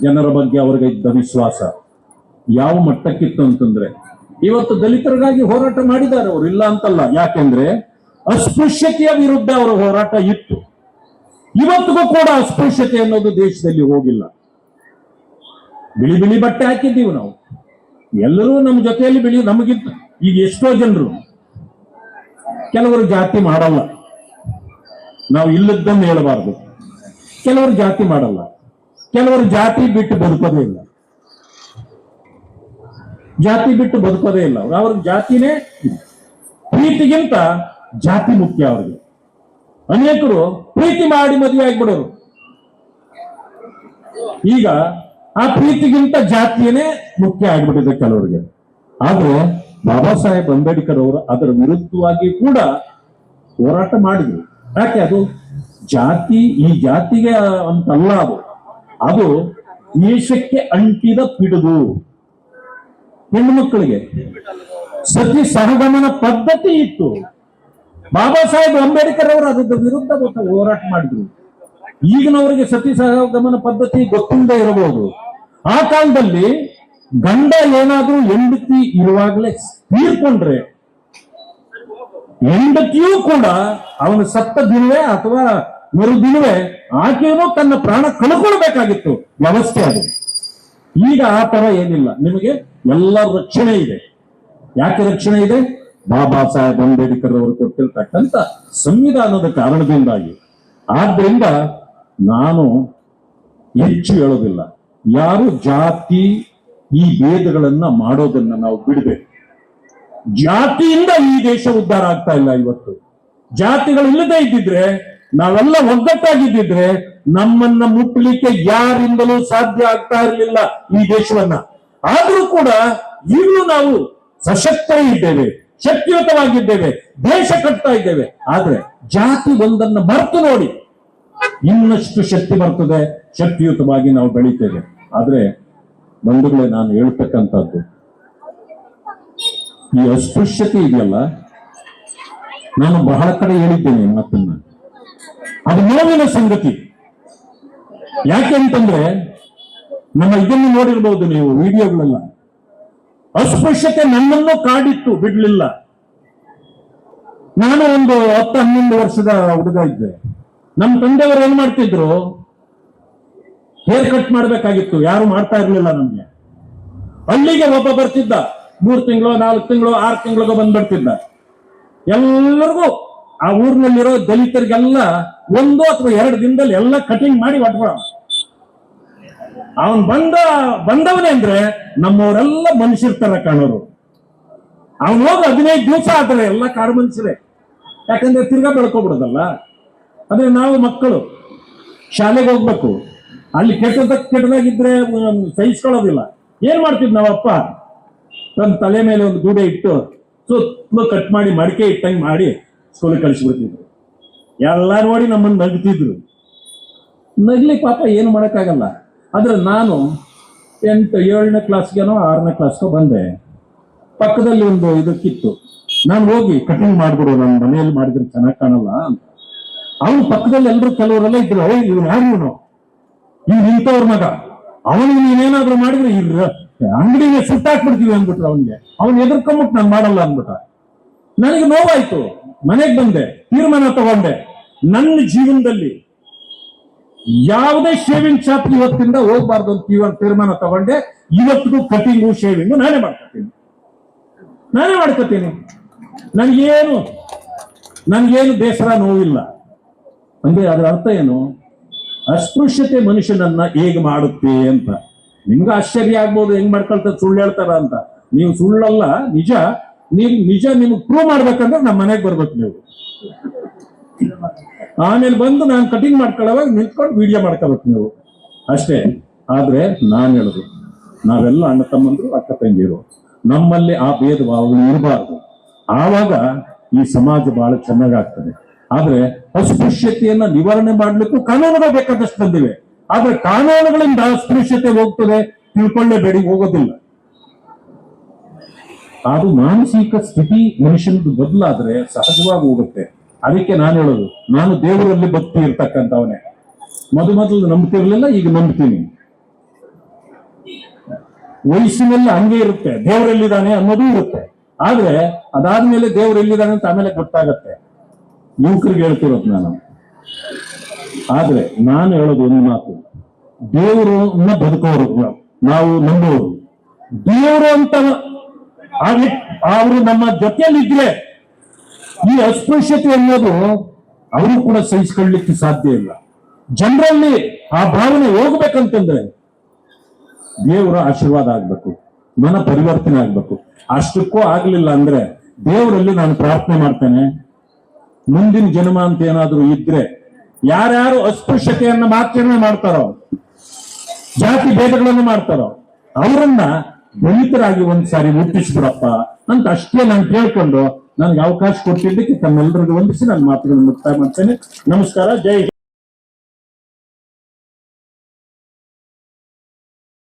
ಜನರ ಬಗ್ಗೆ ಅವರಿಗೆ ಇದ್ದ ವಿಶ್ವಾಸ ಯಾವ ಮಟ್ಟಕ್ಕಿತ್ತು ಅಂತಂದ್ರೆ, ಇವತ್ತು ದಲಿತರಿಗಾಗಿ ಹೋರಾಟ ಮಾಡಿದ್ದಾರೆ ಅವರು, ಇಲ್ಲ ಅಂತಲ್ಲ. ಯಾಕೆಂದ್ರೆ ಅಸ್ಪೃಶ್ಯತೆಯ ವಿರುದ್ಧ ಅವರ ಹೋರಾಟ ಇತ್ತು. ಇವತ್ತಿಗೂ ಕೂಡ ಅಸ್ಪೃಶ್ಯತೆ ಅನ್ನೋದು ದೇಶದಲ್ಲಿ ಹೋಗಿಲ್ಲ. ಬಿಳಿ ಬಿಳಿ ಬಟ್ಟೆ ಹಾಕಿದ್ದೀವಿ ನಾವು, ಎಲ್ಲರೂ ನಮ್ಮ ಜೊತೆಯಲ್ಲಿ ಬಿಳಿ. ನಮಗಿಂತ ಈಗ ಎಷ್ಟೋ ಜನರು ಕೆಲವರು ಜಾತಿ ಮಾಡಲ್ಲ, ನಾವು ಇಲ್ಲದ್ದನ್ನು ಹೇಳಬಾರ್ದು. ಕೆಲವರು ಜಾತಿ ಮಾಡಲ್ಲ, ಕೆಲವರು ಜಾತಿ ಬಿಟ್ಟು ಬದುಕೋದೇ ಇಲ್ಲ. ಜಾತಿ ಬಿಟ್ಟು ಬದುಕೋದೇ ಇಲ್ಲ ಅವ್ರಿಗೆ ಜಾತಿನೇ ಪ್ರೀತಿಗಿಂತ ಜಾತಿ ಮುಖ್ಯ ಅವ್ರಿಗೆ. ಅನೇಕರು ಪ್ರೀತಿ ಮಾಡಿ ಮದುವೆ ಆಗ್ಬಿಡೋರು. ಈಗ ಆ ಪ್ರೀತಿಗಿಂತ ಜಾತಿಯೇ ಮುಖ್ಯ ಆಗ್ಬಿಟ್ಟಿದೆ ಕೆಲವರಿಗೆ. ಆದ್ರೆ ಬಾಬಾ ಸಾಹೇಬ್ ಅಂಬೇಡ್ಕರ್ ಅವರು ಅದರ ವಿರುದ್ಧವಾಗಿ ಕೂಡ ಹೋರಾಟ ಮಾಡಿದ್ರು. ಯಾಕೆ? ಅದು ಜಾತಿ, ಈ ಜಾತಿಗೆ ಅಂತಲ್ಲ, ಅದು ದೇಶಕ್ಕೆ ಅಂಟಿದ ಪಿಡುಗು. ಹೆಣ್ಣು ಮಕ್ಕಳಿಗೆ ಸತಿ ಸಹಗಮನ ಪದ್ಧತಿ ಇತ್ತು. ಬಾಬಾ ಸಾಹೇಬ್ ಅಂಬೇಡ್ಕರ್ ಅವರು ಅದರ ವಿರುದ್ಧ ಹೋರಾಟ ಮಾಡಿದ್ರು. ಈಗಿನವರಿಗೆ ಸತಿ ಸಹಗಮನ ಪದ್ಧತಿ ಗೊತ್ತಿಲ್ಲದೆ ಇರಬಹುದು. ಆ ಕಾಲದಲ್ಲಿ ಗಂಡ ಏನಾದ್ರೂ ಹೆಂಡತಿ ಇರುವಾಗಲೇ ತೀರ್ಕೊಂಡ್ರೆ ಹೆಂಡತಿಯೂ ಕೂಡ ಅವನು ಸತ್ತ ದಿನವೇ ಅಥವಾ ಮರುದಿನವೇ ಆಕೆಯೂ ತನ್ನ ಪ್ರಾಣ ಕಳ್ಕೊಳ್ಬೇಕಾಗಿತ್ತು. ವ್ಯವಸ್ಥೆ ಅದು. ಈಗ ಆ ತರ ಏನಿಲ್ಲ. ನಿಮಗೆ ಎಲ್ಲ ರಕ್ಷಣೆ ಇದೆ. ಯಾಕೆ ರಕ್ಷಣೆ ಇದೆ? ಬಾಬಾ ಸಾಹೇಬ್ ಅಂಬೇಡ್ಕರ್ ಅವರು ಕೊಟ್ಟಿರ್ತಕ್ಕಂಥ ಸಂವಿಧಾನದ ಕಾರಣದಿಂದಾಗಿ. ಆದ್ರಿಂದ ನಾನು ಹೆಚ್ಚು ಹೇಳೋದಿಲ್ಲ. ಯಾರು ಜಾತಿ ಈ ಭೇದಗಳನ್ನ ಮಾಡೋದನ್ನ ನಾವು ಬಿಡಬೇಕು. ಜಾತಿಯಿಂದ ಈ ದೇಶ ಉದ್ಧಾರ ಆಗ್ತಾ ಇಲ್ಲ. ಇವತ್ತು ಜಾತಿಗಳಿಲ್ಲದೆ ಇದ್ದಿದ್ರೆ, ನಾವೆಲ್ಲ ಒಗ್ಗಟ್ಟಾಗಿದ್ದಿದ್ರೆ ನಮ್ಮನ್ನ ಮುಟ್ಟಲಿಕ್ಕೆ ಯಾರಿಂದಲೂ ಸಾಧ್ಯ ಆಗ್ತಾ ಇರಲಿಲ್ಲ ಈ ದೇಶವನ್ನ. ಆದ್ರೂ ಕೂಡ ಈಗಲೂ ನಾವು ಸಶಕ್ತ ಇದ್ದೇವೆ, ಶಕ್ತಿಯುತವಾಗಿದ್ದೇವೆ, ದೇಶ ಕಟ್ತಾ ಇದ್ದೇವೆ. ಆದ್ರೆ ಜಾತಿ ಒಂದನ್ನ ಮರೆತು ನೋಡಿ, ಇನ್ನಷ್ಟು ಶಕ್ತಿ ಬರ್ತದೆ, ಶಕ್ತಿಯುತವಾಗಿ ನಾವು ಬೆಳೀತೇವೆ. ಆದ್ರೆ ಬಂಧುಗಳೇ, ನಾನು ಹೇಳ್ತಕ್ಕಂಥದ್ದು ಈ ಅಸ್ಪೃಶ್ಯತೆ ಇದೆಯಲ್ಲ, ನಾನು ಬಹಳ ಕಡೆ ಹೇಳಿದ್ದೇನೆ ಮಾತನ್ನ. ಅದು ನೋವಿನ ಸಂಗತಿ. ಯಾಕೆ ಅಂತಂದ್ರೆ, ನಮ್ಮ ಇದನ್ನು ನೋಡಿರ್ಬಹುದು ನೀವು ವಿಡಿಯೋಗಳೆಲ್ಲ. ಅಸ್ಪೃಶ್ಯತೆ ನನ್ನನ್ನು ಕಾಡಿತ್ತು, ಬಿಡ್ಲಿಲ್ಲ. ನಾನು ಒಂದು 10-11 ವರ್ಷದ ಹುಡುಗ ಇದ್ದೆ. ನಮ್ಮ ತಂದೆಯವರು ಏನ್ ಮಾಡ್ತಿದ್ರು, ಹೇರ್ ಕಟ್ ಮಾಡ್ಬೇಕಾಗಿತ್ತು, ಯಾರು ಮಾಡ್ತಾ ಇರ್ಲಿಲ್ಲ ನಮ್ಗೆ. ಹಳ್ಳಿಗೆ ಒಬ್ಬ ಬರ್ತಿದ್ದ, 3 ತಿಂಗಳು 4 ತಿಂಗಳು 6 ತಿಂಗಳಿಗೂ ಬಂದ್ಬಿಡ್ತಿದ್ದ. ಎಲ್ಲರಿಗೂ ಆ ಊರಿನಲ್ಲಿರೋ ದಲಿತರಿಗೆಲ್ಲ 1 ಅಥವಾ 2 ದಿನದಲ್ಲಿ ಎಲ್ಲ ಕಟಿಂಗ್ ಮಾಡಿ ಒಟ್ಕೊಳ. ಅವನ್ ಬಂದವನೇ ಅಂದ್ರೆ ನಮ್ಮವರೆಲ್ಲ ಮನುಷ್ಯರ್ತರ ಕಾಣೋರು. ಅವನ್ ಹೋಗಿ 15 ದಿವಸ ಆದ್ರೆ ಎಲ್ಲ ಕಾಡು ಮನುಷ್ಯರೇ. ಯಾಕಂದ್ರೆ ತಿರ್ಗಾ ಬೆಳ್ಕೊಬಿಡೋದಲ್ಲ. ಅಂದ್ರೆ ನಾವು ಮಕ್ಕಳು ಶಾಲೆಗೆ ಹೋಗ್ಬೇಕು, ಅಲ್ಲಿ ಕೆಟ್ಟದಾಗಿದ್ರೆ ಸಹಿಸ್ಕೊಳ್ಳೋದಿಲ್ಲ. ಏನ್ ಮಾಡ್ತಿದ್ ನಾವಪ್ಪ, ತನ್ನ ತಲೆ ಮೇಲೆ ಒಂದು ಗೂಡೆ ಇಟ್ಟು ಸುತ್ತಲೂ ಕಟ್ ಮಾಡಿ ಮಡಿಕೆ ಇಟ್ಟಂಗೆ ಮಾಡಿ ಸ್ಕೂಲಿಗೆ ಕಳಿಸ್ಬಿಡ್ತಿದ್ರು. ಎಲ್ಲ ನೋಡಿ ನಮ್ಮನ್ನು ನಗ್ತಿದ್ರು. ನಗ್ಲಿ ಪಾಪ, ಏನು ಮಾಡೋಕ್ಕಾಗಲ್ಲ. ಆದ್ರೆ ನಾನು 7ನೇ ಕ್ಲಾಸ್ಗೇನೋ 6ನೇ ಕ್ಲಾಸ್ಗೋ ಬಂದೆ. ಪಕ್ಕದಲ್ಲಿ ಒಂದು ಇದಕ್ಕಿತ್ತು, ನಾನು ಹೋಗಿ ಕಟಿಂಗ್ ಮಾಡ್ಬಿಡು, ನನ್ನ ಮನೆಯಲ್ಲಿ ಮಾಡಿದ್ರೆ ಚೆನ್ನಾಗಿ ಕಾಣಲ್ಲ ಅಂತ. ಅವನು ಪಕ್ಕದಲ್ಲಿ ಎಲ್ಲರೂ ಕೆಲವರೆಲ್ಲ ಇದ್ರು, ಇವನು ಯಾರು, ಇವನು ಇಂಥವ್ರ ಮಗ, ಅವನಿಗೆ ನೀನೇನಾದ್ರೂ ಮಾಡಿದ್ರೆ ಅಂಗಡಿಗೆ ಸುಟ್ಟಾಕ್ಬಿಡ್ತೀವಿ ಅಂದ್ಬಿಟ್ರು. ಅವನಿಗೆ ಅವನು ಎದುರ್ಕೊಂಬಿಟ್ಟು ನಾನು ಮಾಡಲ್ಲ ಅಂದ್ಬಿಟ್ಟ. ನನಗೆ ನೋವಾಯ್ತು. ಮನೆಗೆ ಬಂದೆ, ತೀರ್ಮಾನ ತಗೊಂಡೆ, ನನ್ನ ಜೀವನದಲ್ಲಿ ಯಾವುದೇ ಶೇವಿಂಗ್ ಶಾಪ್ ಇವತ್ತಿಂದ ಹೋಗ್ಬಾರ್ದು ಅಂತ ತೀರ್ಮಾನ ತಗೊಂಡೆ. ಇವತ್ತಿಗೂ ಕಟಿಂಗು ಶೇವಿಂಗು ನಾನೇ ಮಾಡ್ಕೊತೀನಿ. ನನಗೇನು ಬೇಸರ, ನೋವಿಲ್ಲ. ಅಂದ್ರೆ ಅದರ ಅರ್ಥ ಏನು? ಅಸ್ಪೃಶ್ಯತೆ ಮನುಷ್ಯನನ್ನ ಹೇಗೆ ಮಾಡುತ್ತೆ ಅಂತ. ನಿಮ್ಗೆ ಆಶ್ಚರ್ಯ ಆಗ್ಬೋದು, ಹೆಂಗ್ ಮಾಡ್ಕೊಳ್ತಾರೆ, ಸುಳ್ಳು ಹೇಳ್ತಾರ ಅಂತ. ನೀವು ಸುಳ್ಳಲ್ಲ, ನಿಜ. ನಿಜ ನಿಮ್ಗೆ ಪ್ರೂವ್ ಮಾಡ್ಬೇಕಂದ್ರೆ ನಮ್ಮ ಮನೆಗೆ ಬರ್ಬೇಕು ನೀವು. ಆಮೇಲೆ ಬಂದು ನಾನು ಕಟಿಂಗ್ ಮಾಡ್ಕೊಳ್ಳೋವಾಗ ನಿಂತ್ಕೊಂಡು ವಿಡಿಯೋ ಮಾಡ್ಕೋಬೇಕು ನೀವು ಅಷ್ಟೇ. ಆದ್ರೆ ನಾನು ಹೇಳುದು, ನಾವೆಲ್ಲ ಅಣ್ಣ ತಮ್ಮಂದ್ರು, ಅಕ್ಕ ತಂಗಿರು, ನಮ್ಮಲ್ಲಿ ಆ ಭೇದ ಭಾವಗಳು ಇರಬಾರ್ದು. ಆವಾಗ ಈ ಸಮಾಜ ಬಹಳ ಚೆನ್ನಾಗಾಗ್ತದೆ. ಆದ್ರೆ ಅಸ್ಪೃಶ್ಯತೆಯನ್ನ ನಿವಾರಣೆ ಮಾಡ್ಲಿಕ್ಕೂ ಕಾನೂನುಗಳು ಬೇಕಾದಷ್ಟು ಬಂದಿವೆ. ಆದ್ರೆ ಕಾನೂನುಗಳಿಂದ ಅಸ್ಪೃಶ್ಯತೆ ಹೋಗ್ತದೆ ತಿಳ್ಕೊಳ್ಳೇಬೇಡಿ, ಹೋಗೋದಿಲ್ಲ. ಅದು ಮಾನಸಿಕ ಸ್ಥಿತಿ ಮನುಷ್ಯನದು ಬದಲಾದ್ರೆ ಸಹಜವಾಗಿ ಹೋಗುತ್ತೆ. ಅದಕ್ಕೆ ನಾನು ಹೇಳೋದು, ನಾನು ದೇವರಲ್ಲಿ ಭಕ್ತಿ ಇರ್ತಕ್ಕಂಥವನೇ. ಮೊದಲು ನಂಬ್ತಿರ್ಲಿಲ್ಲ, ಈಗ ನಂಬ್ತೀನಿ. ವಯಸ್ಸಿನಲ್ಲಿ ಹಂಗೆ ಇರುತ್ತೆ, ದೇವರೆಲ್ಲಿದ್ದಾನೆ ಅನ್ನೋದು ಇರುತ್ತೆ. ಆದ್ರೆ ಅದಾದ್ಮೇಲೆ ದೇವ್ರು ಎಲ್ಲಿದ್ದಾನೆ ಅಂತ ಆಮೇಲೆ ಗೊತ್ತಾಗತ್ತೆ. ಯುವಕರಿಗೆ ಹೇಳ್ತಿರೋದು ನಾನು. ಆದ್ರೆ ನಾನು ಹೇಳೋದು ಒಂದು ಮಾತು, ದೇವರನ್ನ ಬದುಕೋರು ನಾವು ನಂಬೋರು, ದೇವರು ಅಂತ ಅವರು ನಮ್ಮ ಜೊತೆಯಲ್ಲಿದ್ರೆ ಈ ಅಸ್ಪೃಶ್ಯತೆ ಅನ್ನೋದು ಅವರು ಕೂಡ ಸಹಿಸ್ಕೊಳ್ಳಿಕ್ಕೆ ಸಾಧ್ಯ ಇಲ್ಲ. ಜನರಲ್ಲಿ ಆ ಭಾವನೆ ಹೋಗ್ಬೇಕಂತಂದ್ರೆ ದೇವರ ಆಶೀರ್ವಾದ ಆಗ್ಬೇಕು, ಮನ ಪರಿವರ್ತನೆ ಆಗ್ಬೇಕು. ಅಷ್ಟಕ್ಕೂ ಆಗ್ಲಿಲ್ಲ ಅಂದ್ರೆ ದೇವರಲ್ಲಿ ನಾನು ಪ್ರಾರ್ಥನೆ ಮಾಡ್ತೇನೆ, ಮುಂದಿನ ಜನ್ಮ ಅಂತ ಏನಾದ್ರೂ ಇದ್ರೆ ಯಾರ್ಯಾರು ಅಸ್ಪೃಶ್ಯತೆಯನ್ನ ಆಚರಣೆ ಮಾಡ್ತಾರೋ, ಜಾತಿ ಭೇದಗಳನ್ನು ಮಾಡ್ತಾರೋ ಅವರನ್ನ ದಲಿತರಾಗಿ ಒಂದ್ಸಾರಿ ಹುಟ್ಟಿಸ್ಬಿಡಪ್ಪ ಅಂತ ಅಷ್ಟೇ ನಾನು ಕೇಳ್ಕೊಂಡು ನನಗೆ ಅವಕಾಶ ಕೊಟ್ಟಿದ್ದಕ್ಕೆ ತಮ್ಮೆಲ್ಲರಿಗೂ ವಂದಿಸಿ ನನ್ನ ಮಾತುಗಳನ್ನು ಮುಕ್ತಾಯ ಮಾಡ್ತೇನೆ. ನಮಸ್ಕಾರ. ಜೈ ಹಿಂದ್.